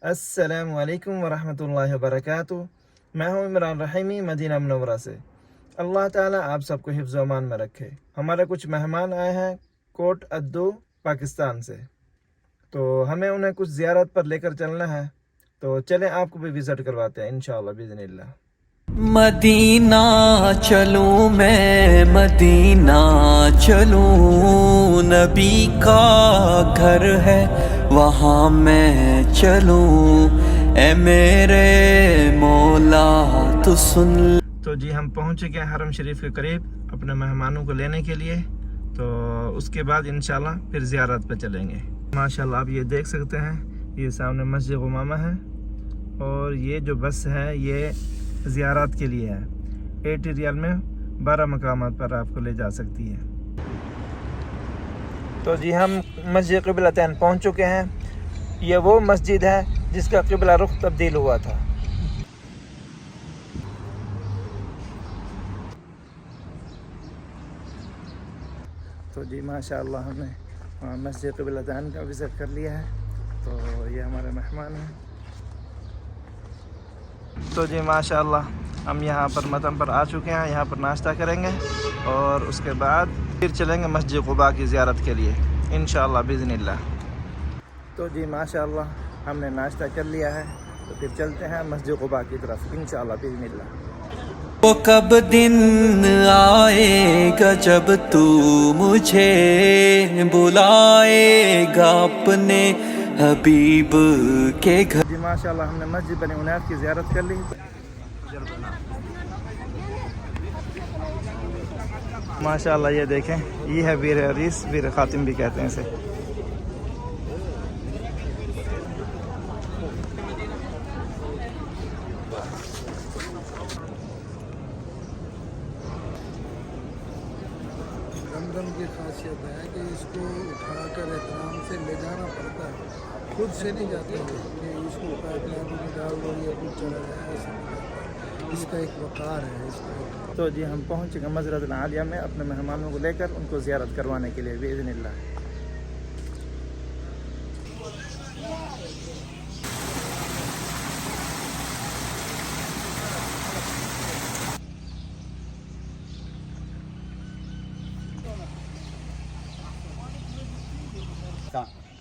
السلام علیکم ورحمۃ اللہ وبرکاتہ۔ میں ہوں عمران رحیمی مدینہ منورہ سے۔ اللہ تعالیٰ آپ سب کو حفظ و امان میں رکھے۔ ہمارے کچھ مہمان آئے ہیں کوٹ ادو پاکستان سے، تو ہمیں انہیں کچھ زیارت پر لے کر چلنا ہے، تو چلیں آپ کو بھی وزٹ کرواتے ہیں انشاءاللہ باذن اللہ۔ مدینہ چلوں میں، مدینہ چلوں، نبی کا گھر ہے وہاں میں چلوں، اے میرے مولا تو سن۔ تو جی ہم پہنچ چکے ہیں حرم شریف کے قریب اپنے مہمانوں کو لینے کے لیے، تو اس کے بعد انشاءاللہ پھر زیارت پہ چلیں گے۔ ماشاءاللہ آپ یہ دیکھ سکتے ہیں، یہ سامنے مسجد غمامہ ہے، اور یہ جو بس ہے یہ زیارت کے لیے ہے۔ 80 ریال میں 12 مقامات پر آپ کو لے جا سکتی ہے۔ تو جی ہم مسجد قبلتین پہنچ چکے ہیں۔ یہ وہ مسجد ہے جس کا قبلہ رخ تبدیل ہوا تھا۔ تو جی ماشاءاللہ ہم نے مسجد قبلتین کا وزٹ کر لیا ہے، تو یہ ہمارے مہمان ہیں۔ تو جی ماشاءاللہ ہم یہاں پر متن پر آ چکے ہیں، یہاں پر ناشتہ کریں گے اور اس کے بعد پھر چلیں گے مسجد قباء کی زیارت کے لیے انشاءاللہ باذن اللہ۔ تو جی ماشاءاللہ ہم نے ناشتہ کر لیا ہے، تو پھر چلتے ہیں مسجد قباء کی طرف انشاءاللہ باذن اللہ۔ وہ کب دن آئے گا جب تو مجھے بلائے گا اپنے حبیب کے گھر۔ جی ماشاءاللہ ہم نے مسجد بنی عنیف کی زیارت کر لی۔ ماشاءاللہ یہ دیکھیں، یہ ہے ویر عریس، ویر خاتم بھی کہتے ہیں اسے۔ زمزم کی خاصیت ہے کہ اس کو اٹھا کر احترام سے لے جانا پڑتا ہے، خود سے نہیں جاتے ہیں کہ اس کو پائپ لائن میں ڈال دو یا کچھ چلا جائے، ایسا نہیں جاتا۔ اس کا ایک وقار ہے، اس کا ایک۔ تو جی ہم پہنچ گئے مزرعۃ العالیہ میں اپنے مہمانوں کو لے کر ان کو زیارت کروانے کے لیے باذن اللہ۔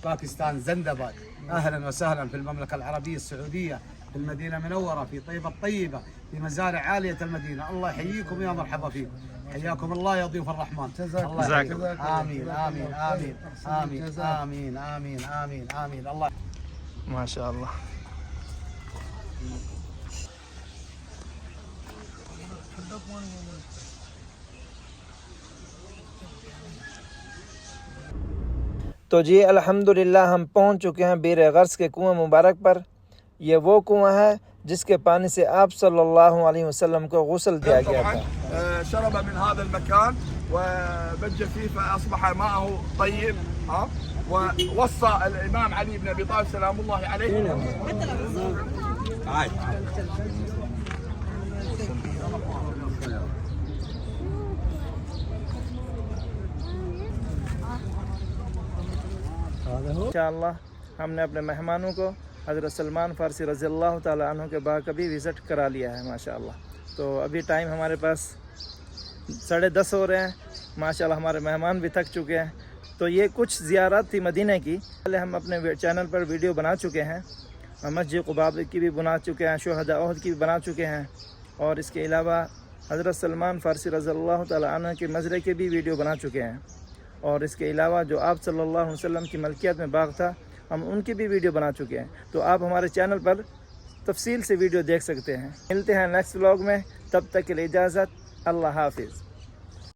باكستان زندباد. اهلا وسهلا في المملكه العربيه السعوديه، في المدينه المنوره، في طيبه الطيبه، في مزارع عاليه المدينه. الله يحييكم يا مرحبا فيكم، حياكم الله يا ضيوف الرحمن. الله يحييكم. امين امين امين امين امين امين امين امين. الله ماشاءاللہ تو جی الحمدللہ ہم پہنچ چکے ہیں بیر غرس کے کنویں مبارک پر۔ یہ وہ کنواں ہے جس کے پانی سے آپ صلی اللہ علیہ وسلم کو غسل دیا گیا تھا۔ شرب من هذا المكان وبج فيه فأصبح ماءه طيب، ووصى الإمام علي بن أبي طالب سلام الله عليه. انشاءاللہ ہم نے اپنے مہمانوں کو حضرت سلمان فارسی رضی اللہ تعالیٰ عنہ کے باغ کا بھی وزٹ کرا لیا ہے ماشاءاللہ۔ تو ابھی ٹائم ہمارے پاس 10:30 ہو رہے ہیں۔ ماشاءاللہ ہمارے مہمان بھی تھک چکے ہیں۔ تو یہ کچھ زیارت تھی مدینہ کی، پہلے ہم اپنے چینل پر ویڈیو بنا چکے ہیں، مسجد قباء کی بھی بنا چکے ہیں، شہداء احد کی بھی بنا چکے ہیں، اور اس کے علاوہ حضرت سلمان فارسی رضی اللہ تعالیٰ عنہ کے مزرعے کی بھی ویڈیو بنا چکے ہیں، اور اس کے علاوہ جو آپ صلی اللہ علیہ وسلم کی ملکیت میں باغ تھا ہم ان کی بھی ویڈیو بنا چکے ہیں۔ تو آپ ہمارے چینل پر تفصیل سے ویڈیو دیکھ سکتے ہیں۔ ملتے ہیں نیکسٹ ولاگ میں، تب تک کے لیے اجازت، اللہ حافظ۔